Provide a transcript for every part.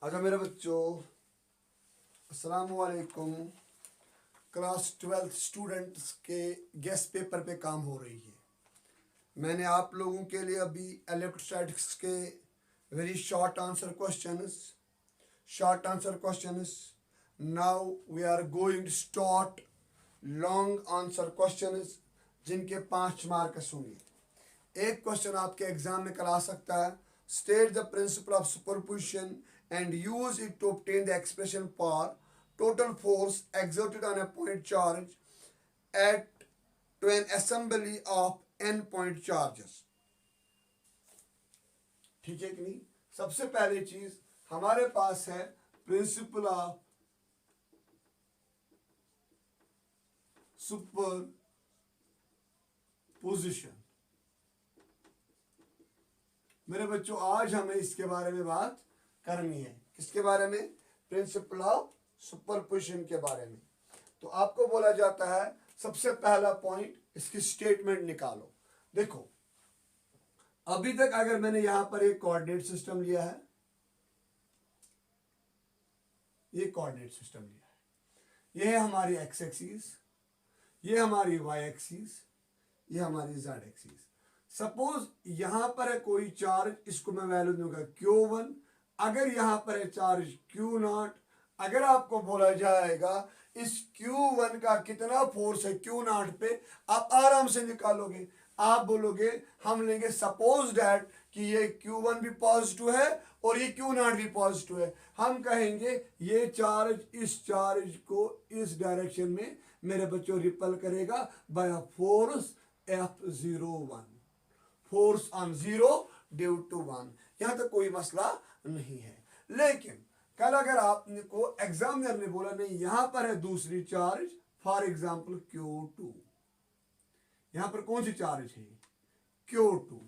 अच्छा मेरे बच्चों, अस्सलाम वालेकुम। क्लास 12 स्टूडेंट्स के गेस्ट पेपर पे काम हो रही है। मैंने आप लोगों के लिए अभी इलेक्ट्रोस्टैटिक्स के very short answer questions. Now we are going to start long answer questions जिनके 5 मार्क्स होंगे। एक क्वेश्चन आपके एग्जाम में करा सकता है, state the principle of superposition and use it to obtain the expression for total force exerted on a point charge at to an assembly of n point charges। ठीक है कि नहीं? सबसे पहली चीज हमारे पास है प्रिंसिपल ऑफ सुपरपोजिशन। मेरे बच्चों, आज हमें इसके बारे में बात करनी है। किसके बारे में? प्रिंसिपल ऑफ सुपरपोजिशन के बारे में। तो आपको बोला जाता है सबसे पहला पॉइंट, इसकी स्टेटमेंट निकालो। देखो, अभी तक अगर मैंने यहां पर एक कोऑर्डिनेट सिस्टम लिया है, ये कोऑर्डिनेट सिस्टम लिया है, ये है हमारी एक्स एक्सिस, ये हमारी वाई एक्सिस, ये हमारी जेड एक्सिस। सपोज यहां पर है कोई चार्ज, इसको मैं वैल्यू दूंगा Q1। अगर यहां पर है चार्ज Q0, अगर आपको बोला जाएगा इस Q1 का कितना फोर्स है Q0 पे, आप आराम से निकालोगे। आप बोलोगे, हम लेंगे सपोज दैट कि ये Q1 भी पॉजिटिव है और ये Q0 भी पॉजिटिव है। हम कहेंगे ये चार्ज इस चार्ज को इस डायरेक्शन में मेरे बच्चों रिपल करेगा by force F01, force on 0 due to 1। यहां तक कोई मसला नहीं है। लेकिन कल अगर आपको एग्जामिनर ने बोला नहीं, यहां पर है दूसरी चार्ज, फॉर एग्जांपल Q2, यहां पर कौन सी चार्ज है? Q2।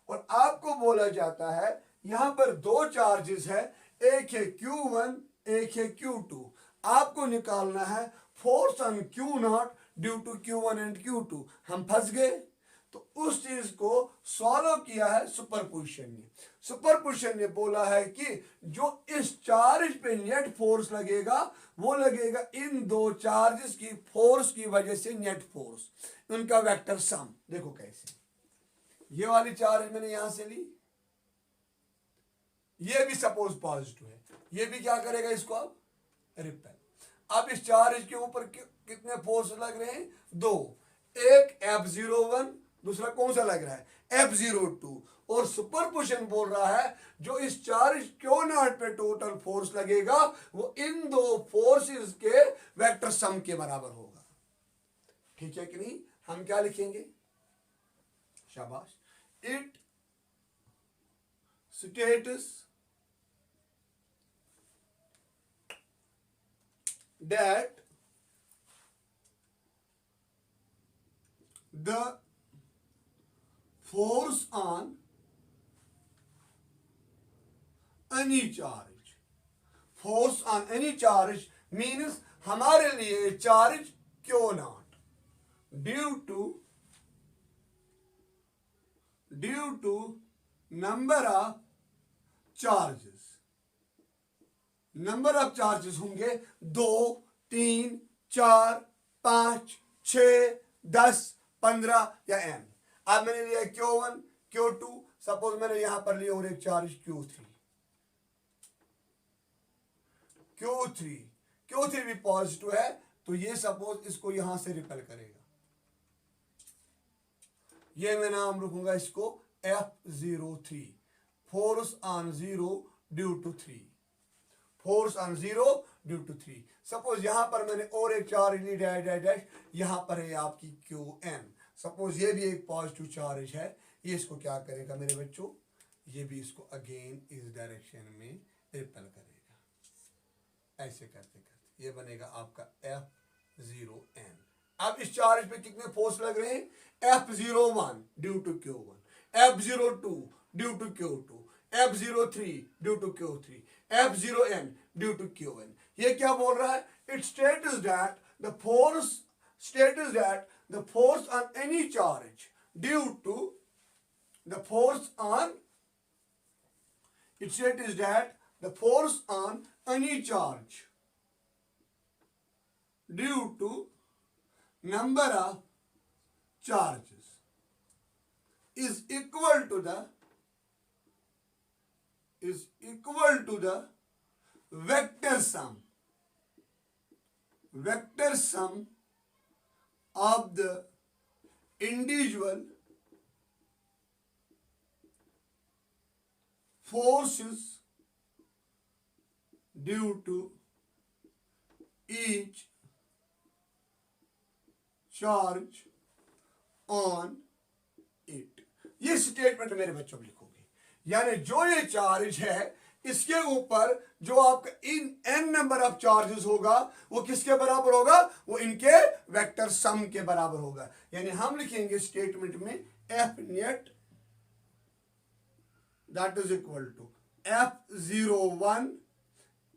और आपको बोला जाता है यहां पर दो चार्जेस है, एक है Q1, एक है Q2। आपको निकालना है force on Q0 due to Q1 and Q2। हम फंस गए। तो उस चीज को सॉल्व किया है सुपरपोजिशन ने। सुपरपोजिशन ने बोला है कि जो इस चार्ज पे नेट फोर्स लगेगा वो लगेगा इन दो चार्जेस की फोर्स की वजह से नेट फोर्स, उनका वेक्टर सम। देखो कैसे, ये वाली चार्ज मैंने यहां से ली, ये भी सपोज पॉजिटिव है, ये भी क्या करेगा इसको अब रिपेल। अब इस चार्ज के ऊपर कितने फोर्स लग रहे हैं? दो, एक F01, दूसरा कौन सा लग रहा है? F02। और सुपरपोजिशन बोल रहा है जो इस चार्ज Q0 पे टोटल फोर्स लगेगा वो इन दो फोर्सेस के वेक्टर सम के बराबर होगा। ठीक है कि नहीं? हम क्या लिखेंगे? शाबाश। It states that the force on any charge, force on any charge means हमारे लिए charge Q0 due to number of charges, number of charges होंगे 2, 3, 4, 5, 6, 10, 15 या n। अब मैंने लिया Q1, Q2, सपोज मैंने यहां पर लिया और एक चार्ज Q3 भी पॉजिटिव है, तो ये सपोज इसको यहां से रिपेल करेगा। ये मैं नाम रखूंगा इसको F03, force on 0 due to 3, force on 0 due to 3। Suppose यहां पर मैंने और एक चार्ज ली डैश डैश डैश, यहां पर है आपकी Qn। सपोज ये भी एक पॉजिटिव चार्ज है, ये इसको क्या करेगा मेरे बच्चों? ये भी इसको अगेन इस डायरेक्शन में रिपेल करेगा। ऐसे करते करते ये बनेगा आपका F0n। अब इस चार्ज पे कितने फोर्स लग रहे हैं? F01 due to Q1, F02 due to Q2, F03 due to Q3, F0n due to Qn। ये क्या बोल रहा है? It states that the force on any charge due to the force on, it states that the force on any charge due to number of charges is equal to the vector sum of the individual forces due to each charge on it। ये statement मेरे बच्चों लिखोगे, यानी जो ये charge है इसके ऊपर जो आपका इन n नंबर ऑफ चार्जेस होगा वो किसके बराबर होगा, वो इनके वेक्टर सम के बराबर होगा। यानी हम लिखेंगे स्टेटमेंट में F net that is equal to F01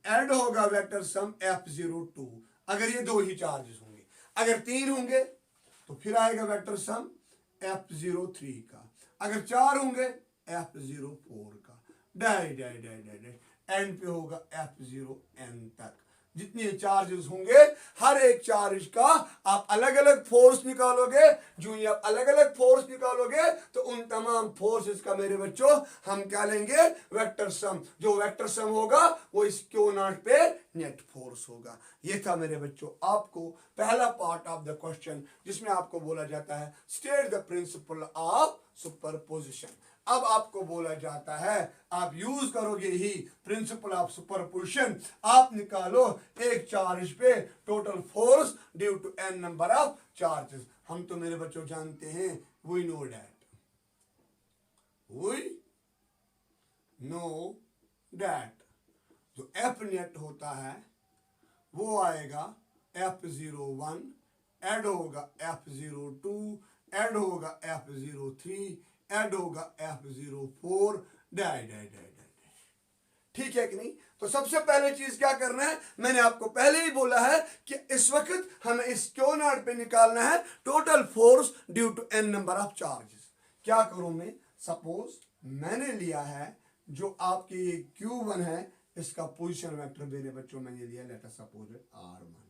add होगा वेक्टर सम F02, अगर ये दो ही चार्जेस होंगे। अगर तीन होंगे तो फिर आएगा वेक्टर सम F03 का, अगर चार होंगे F04 का, डाई डाई डाई डाई डाई एंड पे होगा F0n तक। जितने चार्जेस होंगे हर एक चार्ज का आप अलग अलग फोर्स निकालोगे। जो ये आप अलग अलग फोर्स निकालोगे तो उन तमाम फोर्सेस का मेरे बच्चों हम क्या लेंगे, वेक्टर सम। जो वेक्टर सम होगा वो इस क्यू नॉट पे नेट फोर्स होगा। ये था मेरे बच्चों आपको पहला पार्ट ऑफ द क्वेश्चन, जिसमें आपको बोला जाता है state the principle of superposition. अब आपको बोला जाता है आप यूज करोगे ही प्रिंसिपल ऑफ सुपरपोजिशन, आप निकालो एक चार्ज पे total force due to n number of charges. हम तो मेरे बच्चों जानते हैं वी नो दैट जो एफ नेट होता है वो आएगा F01 ऐड होगा F02 ऐड होगा F03 ऐड होगा F04 डाई डाई डाई डाई। ठीक है कि नहीं? तो सबसे पहले चीज क्या करना है, मैंने आपको पहले ही बोला है कि इस वक्त हमें इस क्यू नॉट पे निकालना है total force due to n number of charges. क्या करूं मैं, सपोज मैंने लिया है जो आपके ये Q1 है, इसका पोजीशन वेक्टर मेरे बच्चों मैंने लिया, लेट अस सपोज R1।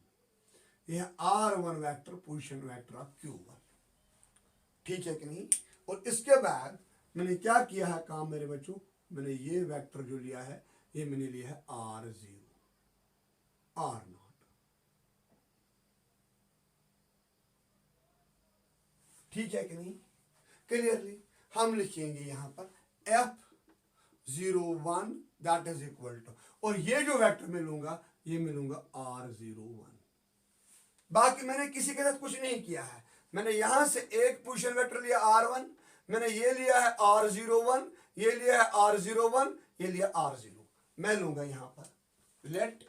यह R1 vector position vector of Q1। ठीक है कि नहीं? और इसके बाद मैंने क्या किया है काम मेरे बच्चों, मैंने ये वेक्टर जो लिया है ये मैंने लिया है R0 R0। ठीक है कि नहीं? क्लियरली हम लिखेंगे यहां पर F01 that is equal to, और ये जो वेक्टर मैं लूंगा ये मैं लूंगा R01। बाकी मैंने किसी के साथ कुछ नहीं किया है, मैंने यहां से एक पोजीशन वेक्टर लिया R1, मैंने ये लिया है R01, ये लिया है R01, ये लिया R0। मैं लूंगा यहां पर let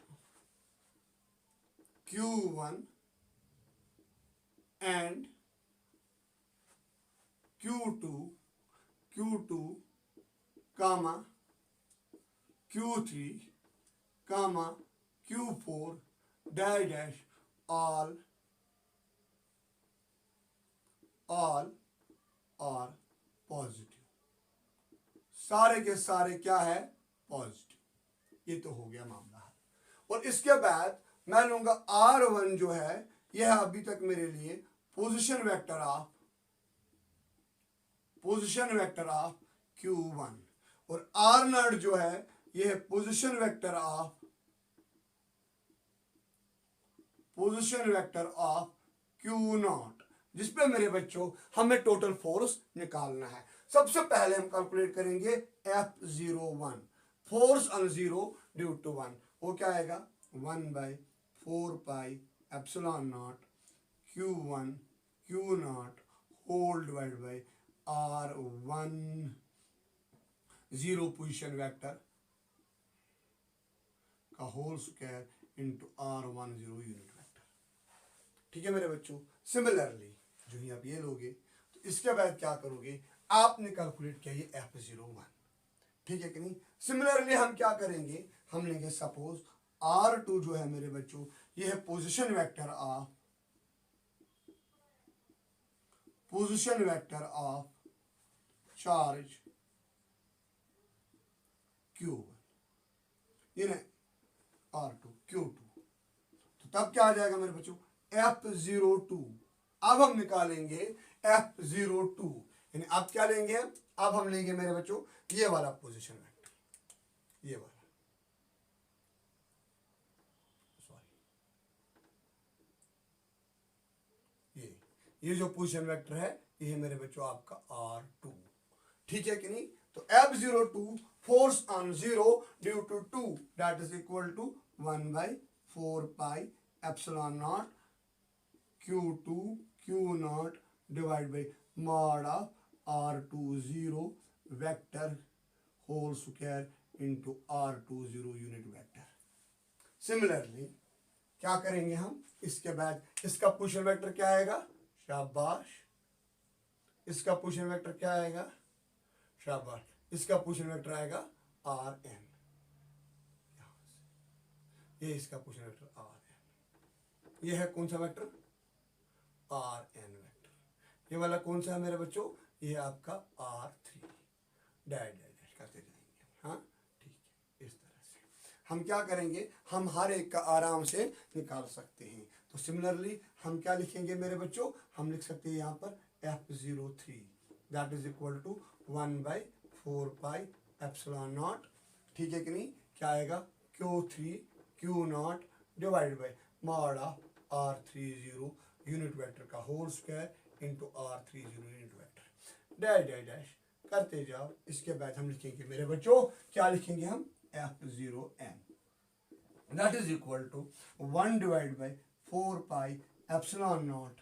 Q1 and Q2 comma Q3 comma Q4 dash dash all are positive. सारे के सारे क्या है, पॉजिटिव। ये तो हो गया मामला है। और इसके बाद मैं लूंगा R1 जो है यह अभी तक मेरे लिए पोजीशन वेक्टर ऑफ Q1, और R0 जो है यह पोजीशन वेक्टर ऑफ Q0, जिसपे मेरे बच्चों हमें टोटल फोर्स निकालना है। सबसे पहले हम कैलकुलेट करेंगे F01 force on 0 due to 1, वो क्या आएगा 1/4 pi epsilon naught Q1 Q0 whole divide by R1 0 position vector का whole square into R10 unit vector. ठीक है मेरे बच्चों? सिमिलरली जो ही आप ये लोगे तो इसके बाद क्या करोगे, आपने कैलकुलेट किया ये F01। ठीक है कि नहीं? सिमिलरली हम क्या करेंगे, हम लेंगे सपोज R2 जो है मेरे बच्चों ये है position vector of charge Q1। In R2 Q2, तो तब क्या आ जाएगा मेरे बच्चों F02। अब हम निकालेंगे F02, यानी अब क्या लेंगे, अब हम लेंगे मेरे बच्चों ये वाला पोजीशन वेक्टर, ये वाला, सॉरी ये जो पोजीशन वेक्टर है ये है मेरे बच्चों आपका R2, ठीक है कि नहीं। तो F02 force on 0 due to 2 that is equal to 1/4 pi epsilon naught Q2 Q0 divide by mod of R20 vector whole square into R20 unit vector. Similarly क्या करेंगे हम, इसके बाद इसका पोजीशन वेक्टर क्या आएगा, शाबाश, इसका पोजीशन वेक्टर क्या आएगा, शाबाश, इसका पोजीशन वेक्टर आएगा Rn, ये इसका पोजीशन वेक्टर Rn, ये है कौन सा वेक्टर, Rn वेक्टर, ये वाला कौन सा है मेरे बच्चों, ये आपका R3, डैश डैश डैश करते जाएंगे, हाँ ठीक है। इस तरह से हम क्या करेंगे, हम हर एक का आराम से निकाल सकते हैं। तो सिमिलरली हम क्या लिखेंगे मेरे बच्चों, हम लिख सकते हैं यहाँ पर F03 that is equal to 1/4 pi epsilon naught, ठीक है कि नहीं, क्या आएगा Q3 Q0 divide by mod of R30 unit vector का whole square into R30 unit vector, dash dash dash करते जाओ। इसके बाद हम लिखेंगे मेरे बच्चों, क्या लिखेंगे हम, F0n that is equal to 1 divide by 4 pi epsilon naught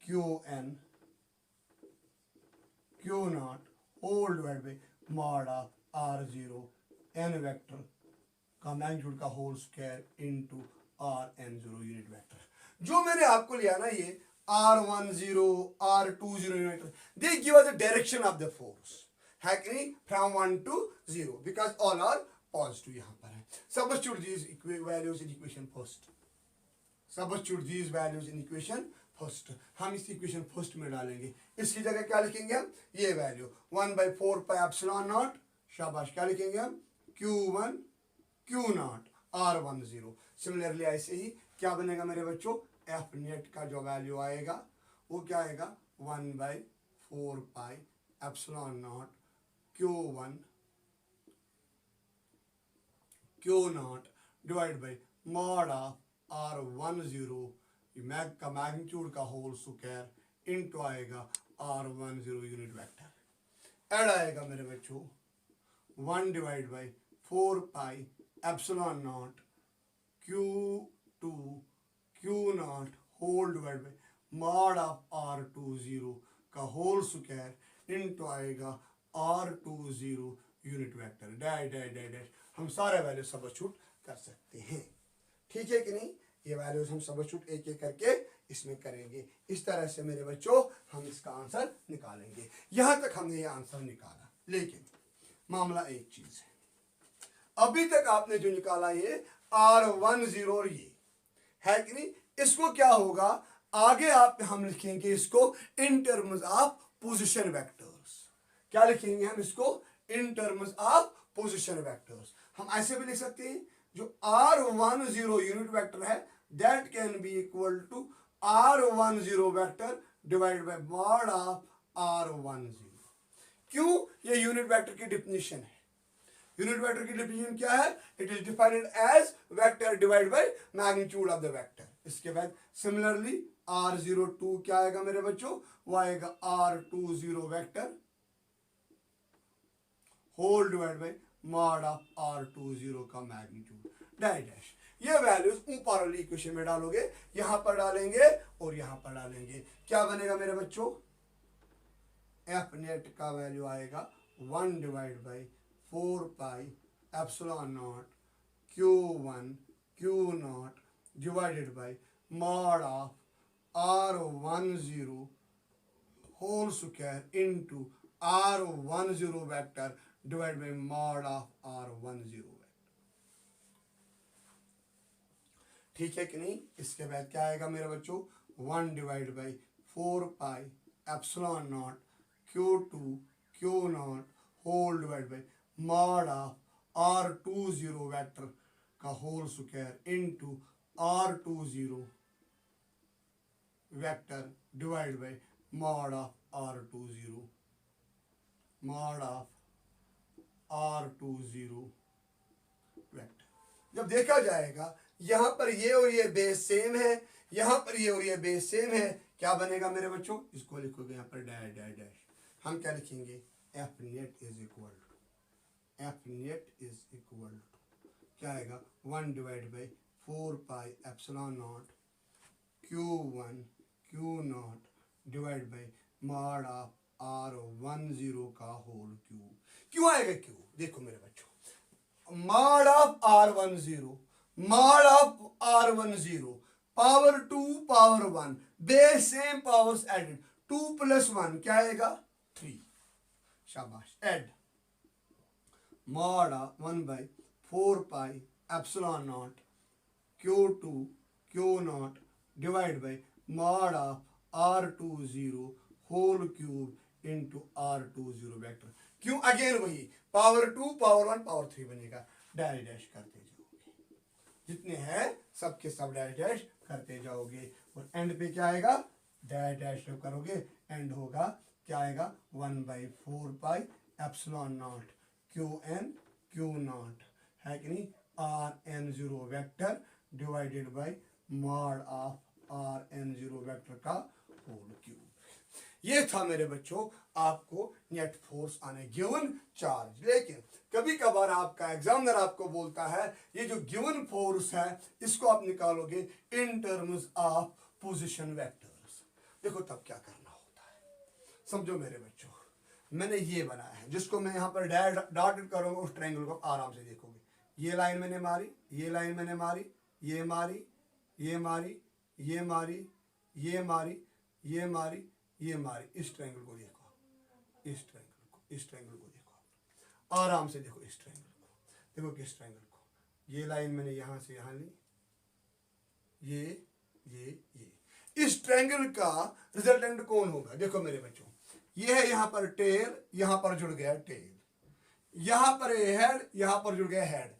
Qn Q0 whole divide by mod of R0 n vector का मैग्नीट्यूड का whole square into Rn0 unit vector. जो मैंने आपको लिया ना ये R10 R20 unit vector, they give us the direction of the force, है कि नहीं, from 1 to 0 because all are positive यहाँ पर है। Substitute these values in equation first, substitute these values in equation first, हम इस इक्वेशन फर्स्ट में डालेंगे। इसकी जगह क्या लिखेंगे हम, ये वैल्यू 1/4 पाई एप्सिलॉन नॉट, शाबाश, क्या लिखेंगे हम, Q1 Q0 R10। सिमिलरली ऐसे ही क्या बनेगा मेरे बच्चों, एफ नेट का जो वैल्यू आएगा वो क्या आएगा 1/4 pi epsilon naught Q1 Q0 divide by mod of R10 mag का मैग्नीट्यूड का होल स्क्वायर इनटू आएगा R10 यूनिट वेक्टर, ऐड आएगा मेरे बच्चों 1 divide by 4 pi epsilon naught Q2 Q0 whole divide by mod of R20 का whole square into आएगा R20 unit vector, dash dash dash dash. हम सारे value substitute कर सकते हैं, ठीक है कि नहीं, ये वैल्यूज हम सबस्टिट्यूट एक एक करके इसमें करेंगे। इस तरह से मेरे बच्चों हम इसका आंसर निकालेंगे। यहां तक हमने ये आंसर निकाला, लेकिन मामला एक चीज है, अभी तक आपने जो निकाला ये R10 और ये है कि नहीं, इसको क्या होगा आगे आप हम लिखेंगे इसको in terms of position vectors. क्या लिखेंगे हम इसको, in terms of position vectors. हम ऐसे भी लिख सकते हैं, जो R10 यूनिट वेक्टर है that can be equal to R10 vector divide by mod of R10। क्यों, ये यूनिट वेक्टर की डिफिनीशन है। यूनिट वेक्टर की डिफिनीशन क्या है, it is defined as vector divide by magnitude of the vector. इसके बाद सिमिलरली R02 क्या आएगा मेरे बच्चों, वो आएगा R20 vector whole divide by mod of R20 का मैग्नीट्यूड, डैश डैश। ये वैल्यूज ऊपर वाली इक्वेशन में डालोगे, यहां पर डालेंगे और यहां पर डालेंगे, क्या बनेगा मेरे बच्चों, एफ नेट का वैल्यू आएगा 1 divide by 4 pi epsilon naught Q1 Q0 divided by mod of R10 whole square into R10 vector divide by mod of R10 vector, ठीक है कि नहीं। इसके बाद क्या आएगा मेरे बच्चों, 1 divide by 4 pi epsilon naught Q2 Q0 whole divide by mod of R20 vector का whole square into R20 vector divide by mod of R20 mod of R20 vector. जब देखा जाएगा यहां पर ये और ये बेस सेम है, यहां पर ये और ये बेस सेम है, क्या बनेगा मेरे बच्चों? इसको लिखोगे यहां पर डैश डैश डैश। हम क्या लिखेंगे? F net is equal to, F net is equal to क्या आएगा? 1 divide by 4 pi epsilon naught Q1 Q0 divide by mod of R10 का होल क्यूब। क्यों आएगा क्यू? देखो मेरे बच्चों, mod of R10 mod of R10 power 2 power 1 base same powers added 2 + 1 क्या आएगा? 3। शाबाश। Add mod of 1/4 pi epsilon naught Q2 Q0 divide by mod of R20 whole cube into R20 vector. क्यों? Again वही power 2 power 1 power 3 बनेगा। Dash dash करते जाओगे, जितने हैं सबके सब डैश डैश करते जाओगे और एंड पे क्या आएगा? डैश डैश जब करोगे एंड होगा क्या आएगा? 1/4 pi epsilon naught QN Q0 है कि नहीं? RN0 vector divided by mod of RN0 vector का होल क्यूब। ये था मेरे बच्चों आपको नेट फोर्स आने गिवन चार्ज। लेकिन कभी कभार आपका एग्जामिनर आपको बोलता है ये जो गिवन फोर्स है इसको आप निकालोगे इन टर्म्स ऑफ पोजीशन वेक्टर्स। देखो तब क्या करना होता है, समझो मेरे बच्चों। मैंने ये बनाया है जिसको मैं यहाँ पर डॉटेड करूंगा, उस ट्रायंगल को आराम से देखोगे। ये लाइन मैंने मारी, ये लाइन मैंने मारी, ये मारी, ये मारी, ये मारी, ये मारी, ये मारी, ये मारी। इस ट्रायंगल को देखो, इस ट्रायंगल को, इस ट्रायंगल को देखो आराम से। देखो इस ट्रायंगल को, देखो किस ट्रायंगल को। ये लाइन मैंने यहां से यहां ली, ये इस ट्रायंगल का रिजल्टेंट कौन होगा? देखो मेरे बच्चों, ये है यहां पर टेल, यहां पर जुड़ गया टेल, यहां पर हेड, यहां पर जुड़ गया head.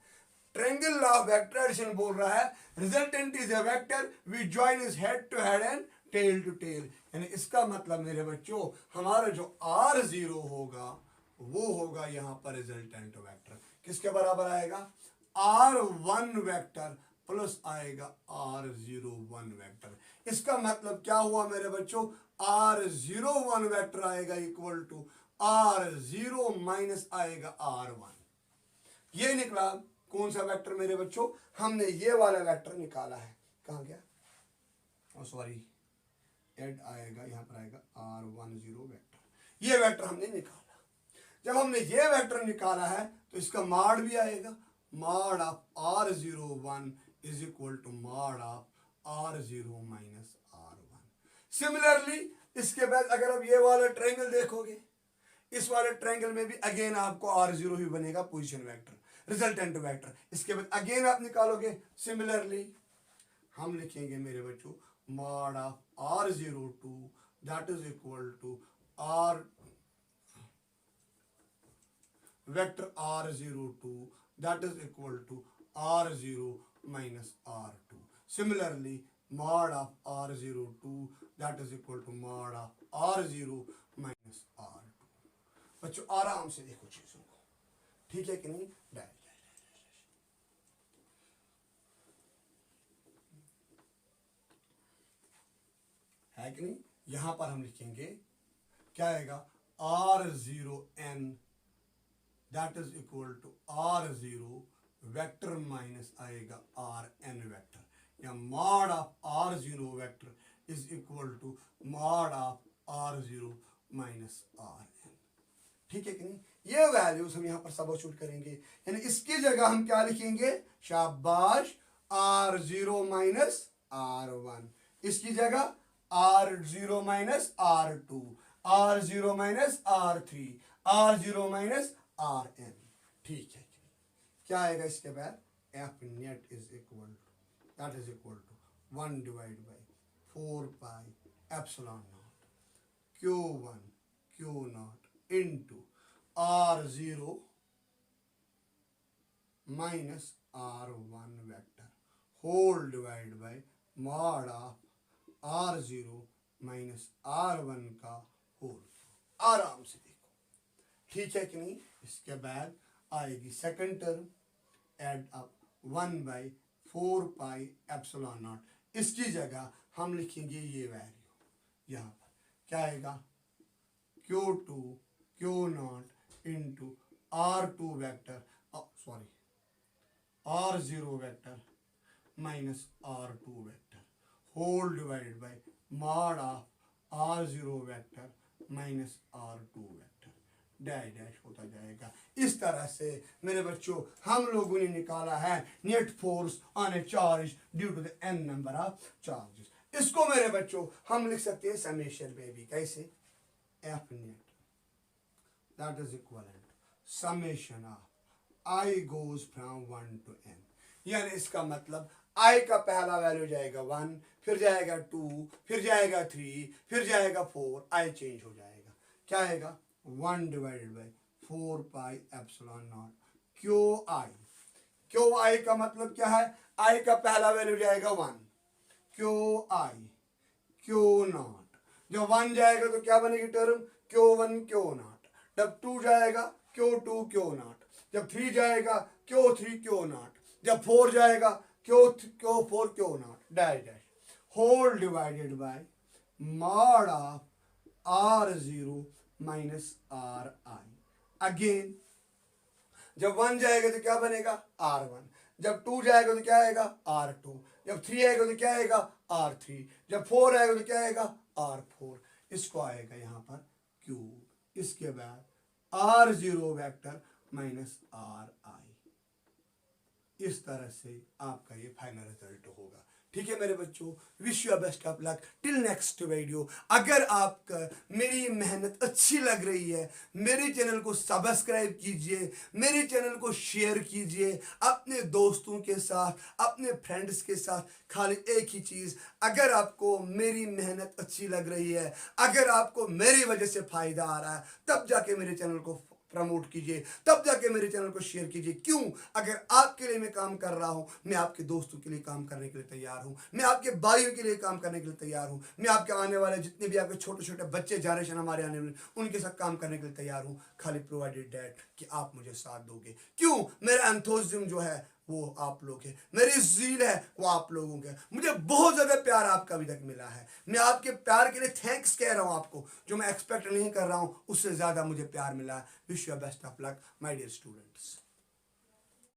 Triangle law of vector addition बोल रहा है resultant is a vector we join is head to head and tail to tail. यानी इसका मतलब मेरे बच्चों हमारा जो R0 होगा वो होगा यहां पर रिजल्टेंट वेक्टर। किसके बराबर आएगा? R1 वेक्टर प्लस आएगा R01 वेक्टर। इसका मतलब क्या हुआ मेरे बच्चों? R01 वेक्टर आएगा इक्वल टू R0 माइनस आएगा R1। ये निकला कौन सा वेक्टर मेरे बच्चों? हमने ये वाला वेक्टर निकाला है। कहां गया? सॉरी, एड आएगा यहां पर आएगा R10 वेक्टर। ये वेक्टर हमने निकाला। जब हमने ये वेक्टर निकाला है तो इसका मॉड भी आएगा, mod of R01 is equal to mod of R0 minus R1। Similarly इसके बाद अगर आप ये वाला ट्रायंगल देखोगे, इस वाले ट्रायंगल में भी अगेन आपको R0 ही बनेगा पोजीशन वेक्टर, रिजल्टेंट वेक्टर। इसके बाद अगेन आप निकालोगे। सिमिलरली हम लिखेंगे मेरे बच्चों mod of R02 that is equal to R vector R02 that is equal to R0 minus R2। Similarly mod of R02 that is equal to mod of R0 minus R2। बच्चों आराम से देखो चीजों को, ठीक है कि नहीं? है कि नहीं? यहां पर हम लिखेंगे क्या आएगा? R0n that is equal to R0 vector minus आएगा Rn वेक्टर, या mod of R0 vector is equal to mod of R0 minus Rn। ठीक है कि नहीं? ये वैल्यूज हम यहां पर सब्स्टिट्यूट करेंगे, यानी इसकी जगह हम क्या लिखेंगे? शाबाश, R0 माइनस R1। इसकी जगह R0 minus R2, R0 minus R3, R0 minus Rn। ठीक है, क्या आएगा इसके बाद? F net is equal to that is equal to 1 divide by 4 pi epsilon naught Q1 Q0 into R0 minus R1 vector whole divide by mod of R0 minus R1 का whole. आराम से देखो, ठीक है कि नहीं। इसके बाद आएगी second term, add up 1/4 pi epsilon naught. इसकी जगह हम लिखेंगे ये वैल्यू, यहाँ पर क्या आएगा Q2 Q0 into R2 vector sorry R0 vector minus R2 vector whole divided by mod of R0 vector minus R2 vector dash dash होता जाएगा। इस तरह से मेरे बच्चों हम लोगों ने निकाला है net force on a charge due to the n number of charges. इसको मेरे बच्चों हम लिख सकते हैं समेशन में भी, कैसे F net that is equivalent summation of I goes from 1 to n। यानी इसका मतलब I का पहला वैल्यू जाएगा 1, फिर जाएगा 2, फिर जाएगा 3, फिर जाएगा 4, I चेंज हो जाएगा, क्या आएगा 1 divided by 4 pi epsilon not Q I का मतलब क्या है, I का पहला वैल्यू जाएगा 1, क्यू आई क्यू नॉट। जब 1 जाएगा तो क्या बनेगी टर्म Q1 क्यू नॉट, जब 2 जाएगा Q2 क्यू नॉट, जब 3 जाएगा Q3 क्यू नॉट, जब 4 जाएगा Q4 Q naught dash dash whole divided by mod of R0 minus RI। Again जब 1 जाएगा तो क्या बनेगा R1, जब 2 जाएगा तो क्या आएगा R2, जब 3 आएगा तो क्या आएगा R3, जब 4 आएगा तो क्या आएगा R4। इसको आएगा यहाँ पर क्यूब, इसके बाद R0 वेक्टर माइनस RI। इस तरह से आपका ये फाइनल रिजल्ट होगा। ठीक है मेरे बच्चों, wish you best of luck till next video. अगर आपका मेरी मेहनत अच्छी लग रही है, मेरे चैनल को सब्सक्राइब कीजिए, मेरे चैनल को शेयर कीजिए अपने दोस्तों के साथ, अपने फ्रेंड्स के साथ। खाली एक ही चीज़, अगर आपको मेरी मेहनत अच्छी लग रही है, अगर आपको मेरी वजह से फ़ायदा आ रहा है, तब जाके मेरे चैनल को प्रमोट कीजिए, तब जाके मेरे चैनल को शेयर कीजिए। क्यों? अगर आपके लिए मैं काम कर रहा हूं, मैं आपके दोस्तों के लिए काम करने के लिए तैयार हूं, मैं आपके भाइयों के लिए काम करने के लिए तैयार हूं, मैं आपके आने वाले जितने भी आपके छोटे छोटे बच्चे जनरेशन हमारे आने वाले उनके साथ काम करने के लिए तैयार हूं, खाली प्रोवाइडेड डैट कि आप मुझे साथ दोगे। क्यों? मेरा एंथुसिज्म जो है वो आप लोग है, मेरी ज़ील है वो आप लोगों के। मुझे बहुत ज़्यादा प्यार आपका अभी तक मिला है, मैं आपके प्यार के लिए थैंक्स कह रहा हूँ आपको, जो मैं एक्सपेक्ट नहीं कर रहा हूँ उससे ज़्यादा मुझे प्यार मिला है। Wish you best of luck my dear students.